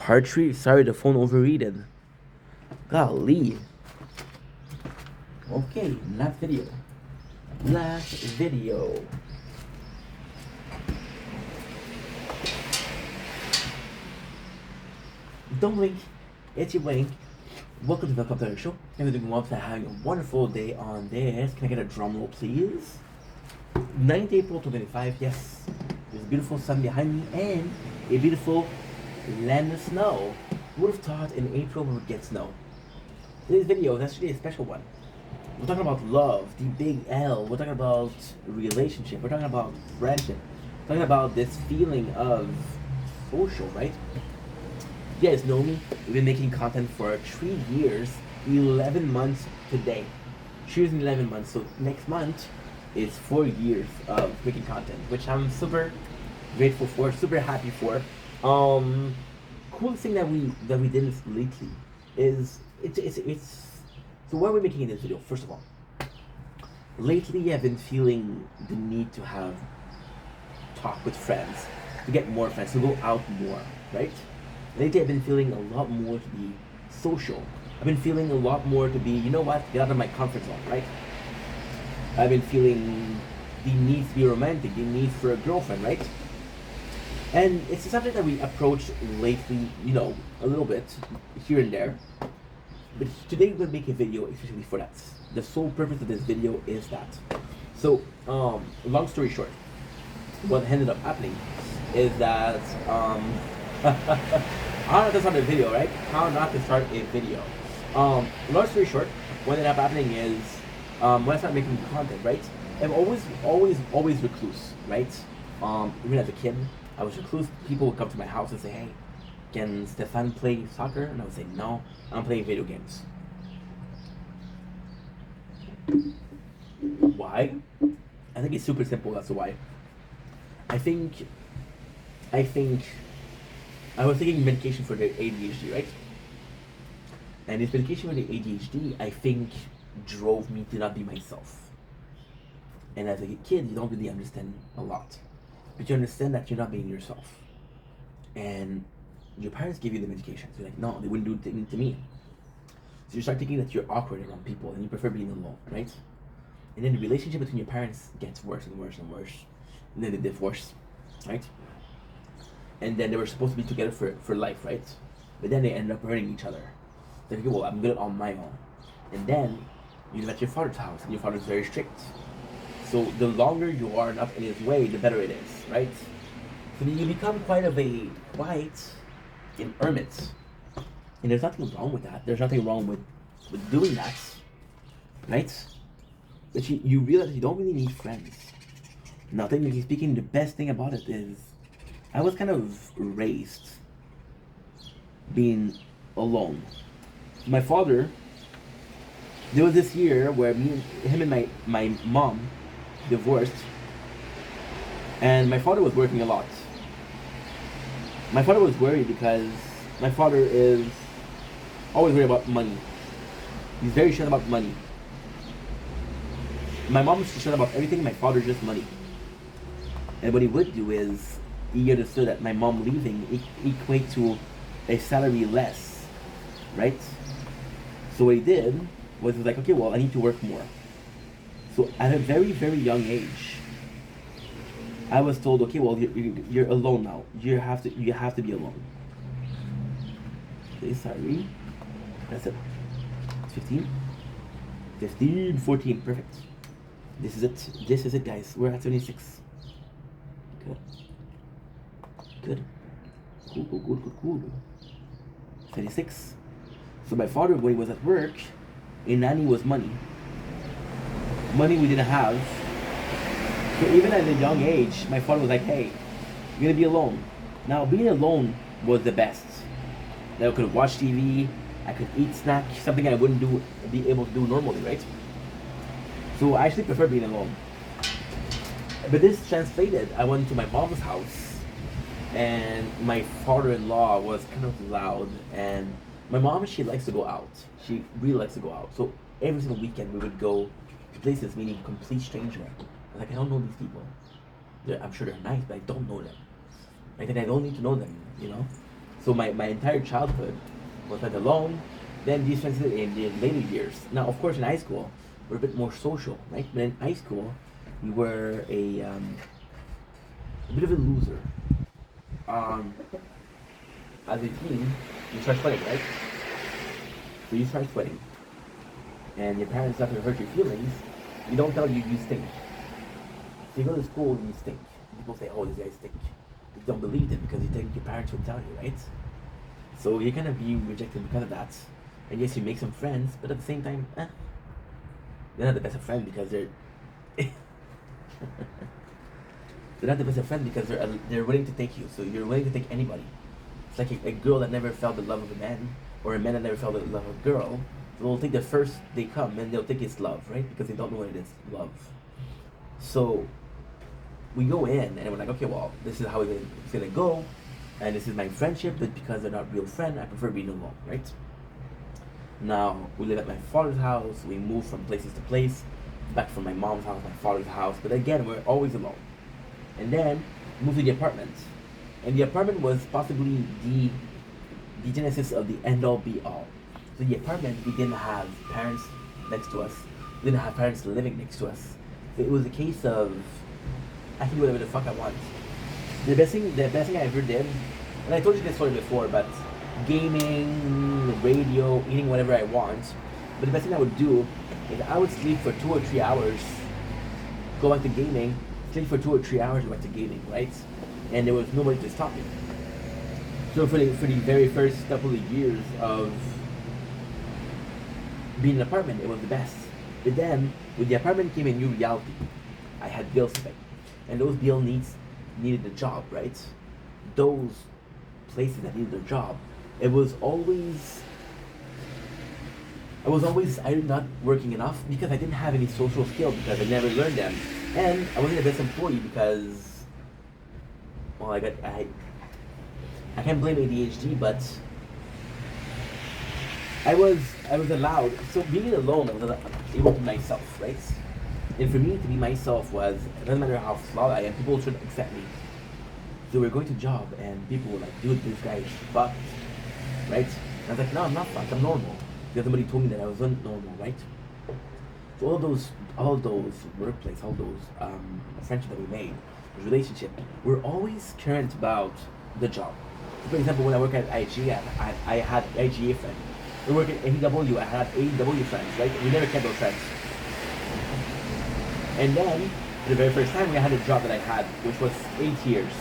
Part 3. Sorry, the phone overheated. Golly. Okay, last video. Last video. Don't blink. It's your blink. Welcome to the Club Show. Everything doing well, having a wonderful day on this. Can I get a drum roll, please? 9th April 2025. Yes. There's a beautiful sun behind me and a beautiful land of snow. Who would have thought in April we would get snow? Today's video is actually a special one. We're talking about love, the big L. We're talking about relationship. We're talking about friendship. We're talking about this feeling of social, right? You guys know me. We've been making content for 3 years, 11 months today. 3 years and 11 months. So next month is 4 years of making content, which I'm super grateful for, super happy for. Coolest thing that we did lately is it's so why are we making this video? First of all, lately I've been feeling the need to have talk with friends, to get more friends, to go out more, right? Lately I've been feeling a lot more to be social. I've been feeling a lot more to be, you know what, get out of my comfort zone, right? I've been feeling the need to be romantic, the need for a girlfriend, right? And it's something that we approached lately, you know, a little bit here and there. But today we'll make a video especially for that. The sole purpose of this video is that. So, long story short, what ended up happening is that, how not to start a video, right? How not to start a video. Long story short, what ended up happening is, when I started making content, right? I'm always recluse, right? Even as a kid, I was recluse. People would come to my house and say, hey, can Stefan play soccer? And I would say, no, I'm playing video games. Why? I think it's super simple, that's why. I think I was taking medication for the ADHD, right? And this medication for the ADHD, I think, drove me to not be myself. And as a kid, you don't really understand a lot. But you understand that you're not being yourself. And your parents give you the medication. So you're like, no, they wouldn't do anything to me. So you start thinking that you're awkward around people and you prefer being alone, right? And then the relationship between your parents gets worse and worse and worse. And then they divorce, right? And then they were supposed to be together for life, right? But then they end up hurting each other. They're like, well, I'm good on my own. And then you live at your father's house and your father's very strict. So the longer you are not in his way, the better it is, right? So you become quite an hermit. And there's nothing wrong with that. There's nothing wrong with doing that, right? But you realize that you don't really need friends. Now, technically speaking, the best thing about it is I was kind of raised being alone. My father, there was this year where him and my mom divorced, and my father was working a lot. My father was worried because my father is always worried about money. He's very shut about money. My mom is shut about everything, my father just money. And what he would do is, he understood that my mom leaving equate to a salary less, right? So what he did was he was like, okay, well, I need to work more. So at a very, very young age, I was told, okay, well, you're alone now. You have to be alone. Okay, sorry. That's it. It's 15? 15, 14, perfect. This is it. This is it, guys. We're at 26. Good. Good. Cool. 26. So my father, when he was at work, in nanny was money. Money we didn't have. So even at a young age, my father was like, hey, you're gonna be alone. Now, being alone was the best. Now I could watch TV, I could eat snacks, something I wouldn't be able to do normally, right? So I actually prefer being alone. But this translated, I went to my mom's house, and my father-in-law was kind of loud, and my mom, she likes to go out. She really likes to go out. So every single weekend we would go to places, meaning complete stranger. Like, I don't know these people. I'm sure they're nice, but I don't know them. I think I don't need to know them, you know? So my entire childhood was spent alone. Then these friends in the later years. Now, of course, in high school, we're a bit more social, right? But in high school, we were a bit of a loser. Um, as a teen, you start sweating, right? So you start sweating, and your parents not to hurt your feelings. You don't tell you stink. So you go to school and you stink. People say, "Oh, this guy stink." You don't believe them because you think your parents would tell you, right? So you're gonna be rejected because of that. And yes, you make some friends, but at the same time, they're not the best of friends because they're they're not the best of friends because they're willing to take you. So you're willing to take anybody. It's like a girl that never felt the love of a man, or a man that never felt the love of a girl. They'll take the first they come and they'll think it's love, right? Because they don't know what it is, love. So we go in and we're like, okay, well, this is how it's gonna go, and this is my friendship. But because they're not real friend, I prefer being alone, right? Now we live at my father's house. We move from places to place, back from my mom's house, my father's house. But again, we're always alone. And then moved to the apartment, and the apartment was possibly the genesis of the end all be all. So the apartment, we didn't have parents next to us. We didn't have parents living next to us. So it was a case of I can do whatever the fuck I want. The best thing I ever did, and I told you this story before, but gaming, radio, eating whatever I want. But the best thing I would do is I would sleep for 2 or 3 hours, go back to gaming, sleep for 2 or 3 hours, go back to gaming, right? And there was nobody to stop me. So for the very first couple of years of being in an apartment, it was the best. But then, with the apartment came a new reality. I had bills to pay. And those bills needed a job, right? Those places that needed a job, I was always either not working enough because I didn't have any social skills because I never learned them. And I wasn't the best employee because, well, I can't blame ADHD, but I was allowed. So being alone, I was able to be myself, right? And for me to be myself was, it doesn't matter how flawed I am, people should accept me. So we're going to job and people were like, dude, this guy is fucked, right? And I was like, no, I'm not fucked, I'm normal. Because somebody told me that I wasn't normal, right? So all those workplace, all those friendships that we made, those relationships, were always current about the job. For example, when I work at IGA, I had IGA friends. We work at AEW, I had AEW friends, right? We never kept those friends. And then, for the very first time, we had a job that I had, which was 8 years.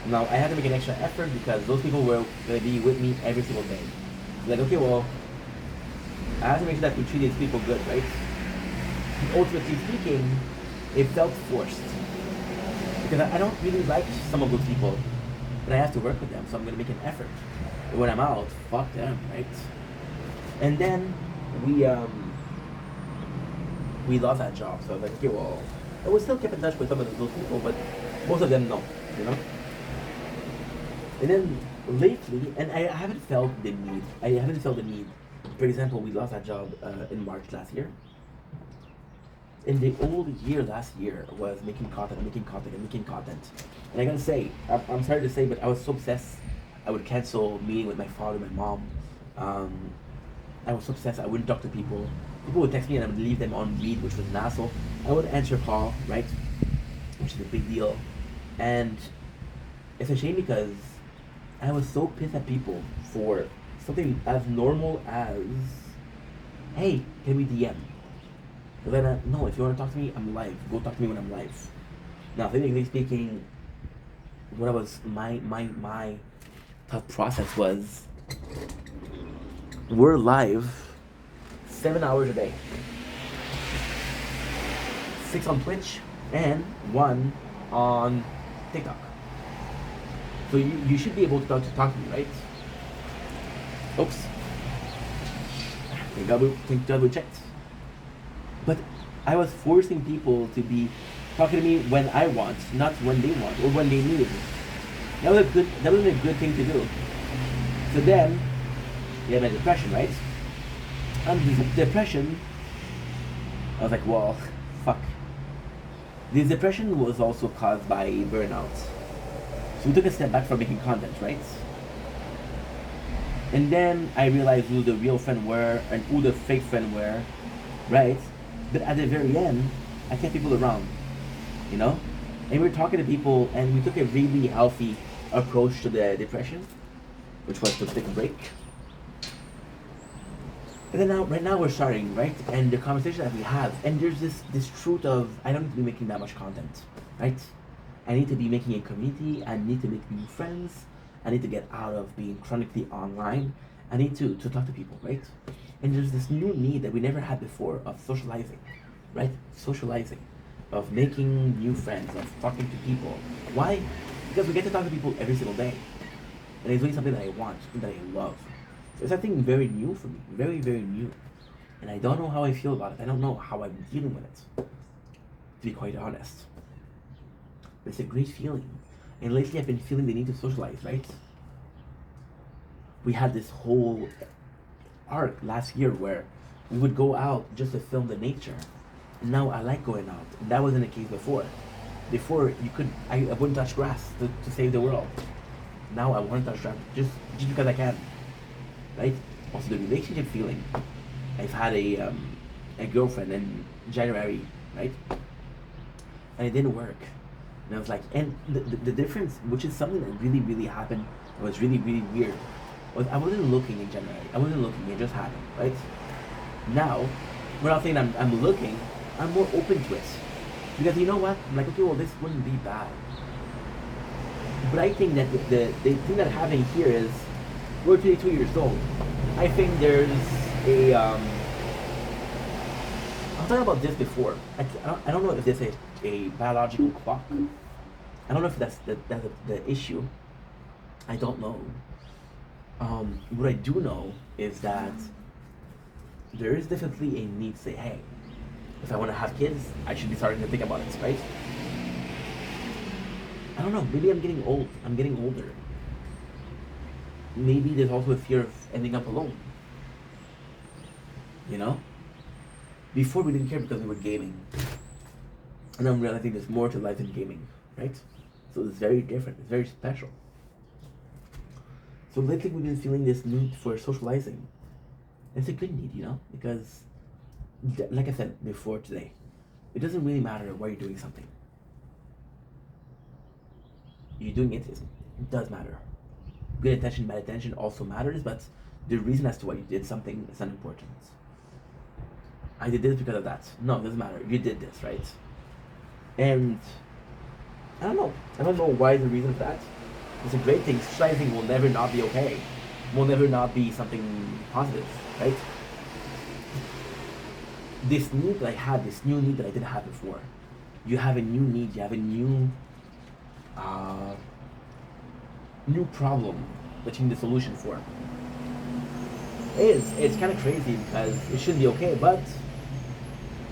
Now, I had to make an extra effort because those people were going to be with me every single day. Like, okay, well, I have to make sure that we treat these people good, right? Ultimately speaking, it felt forced. Because I don't really like some of those people, but I have to work with them, so I'm going to make an effort. But when I'm out, fuck them, right? And then we lost that job, so I was like, okay, well, I would still keep in touch with some of those people, but most of them no, you know? And then lately, and I haven't felt the need. For example, we lost that job in March last year. And the whole year last year was making content. And I gotta say, I'm sorry to say, but I was so obsessed. I would cancel meeting with my father, my mom. I was so obsessed. I wouldn't talk to people. People would text me and I would leave them on read, which was an asshole. I would answer a call, right? Which is a big deal. And it's a shame because I was so pissed at people for something as normal as, hey, can we DM? But then, no, if you want to talk to me, I'm live. Go talk to me when I'm live. Now, technically speaking, what I was, my thought process was, we're live 7 hours a day. 6 on Twitch and 1 on TikTok. So you should be able to talk to me, right? Oops. Think double checked. But I was forcing people to be talking to me when I want, not when they want or when they need me. That was a good thing to do. So then, you have a depression, right? And this depression, I was like, well, fuck. This depression was also caused by burnout. So we took a step back from making content, right? And then I realized who the real friend were and who the fake friend were, right? But at the very end, I kept people around, you know? And we were talking to people and we took a really healthy approach to the depression, which was to take a break. And then now, right now we're starting, right? And the conversation that we have, and there's this truth of I don't need to be making that much content, right? I need to be making a community. I need to make new friends. I need to get out of being chronically online. I need to talk to people, right? And there's this new need that we never had before of socializing, right? Socializing, of making new friends, of talking to people. Why? Because we get to talk to people every single day. And it's really something that I want, something that I love. So it's something very new for me, very, very new. And I don't know how I feel about it. I don't know how I'm dealing with it, to be quite honest. But it's a great feeling. And lately I've been feeling the need to socialize, right? We had this whole arc last year where we would go out just to film the nature. And now I like going out. And that wasn't the case before. Before I wouldn't touch grass to save the world. Now I want to touch grass just because I can. Right? Also the relationship feeling. I've had a girlfriend in January, right? And it didn't work. And I was like, and the difference, which is something that really, really happened, was really, really weird, was I wasn't looking in January. I wasn't looking, it just happened, right? Now, we're not saying I'm looking, I'm more open to it. Because you know what? I'm like, okay, well, this wouldn't be bad. But I think that the thing that happened here is, we're 22 years old. I think there's a, I was talking about this before. I don't know if this is a biological clock. I don't know if that's the issue. I don't know. What I do know is that there is definitely a need to say, hey, if I want to have kids, I should be starting to think about it, right? I don't know, maybe I'm getting old. I'm getting older. Maybe there's also a fear of ending up alone. You know? Before we didn't care because we were gaming. And I'm realizing there's more to life than gaming, right? So it's very different, it's very special. So lately we've been feeling this need for socializing. It's a good need, you know? Because, like I said before today, it doesn't really matter why you're doing something. You're doing it does matter. Good attention, bad attention also matters, but the reason as to why you did something is unimportant. I did this because of that. No, it doesn't matter. You did this, right? And I don't know. I don't know why the reason for that. It's a great thing. Socializing will never not be okay. Will never not be something positive, right? This need that I had, this new need that I didn't have before. You have a new need. You have a new problem that you need a solution for. It's kind of crazy because it shouldn't be okay, but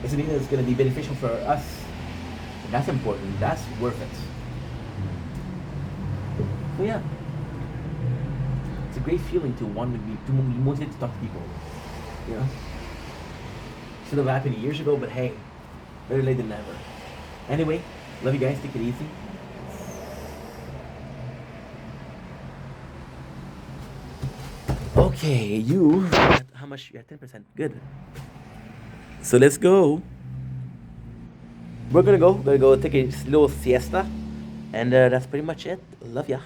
it's something that's going to be beneficial for us. And that's important. That's worth it. So yeah, it's a great feeling to want to be motivated to talk to people. You know, should have happened years ago, but hey, better late than never. Anyway, love you guys. Take it easy. Okay, you. How much? You're at 10%. Good. So let's go. We're gonna go. We're gonna go take a little siesta, and that's pretty much it. Love ya.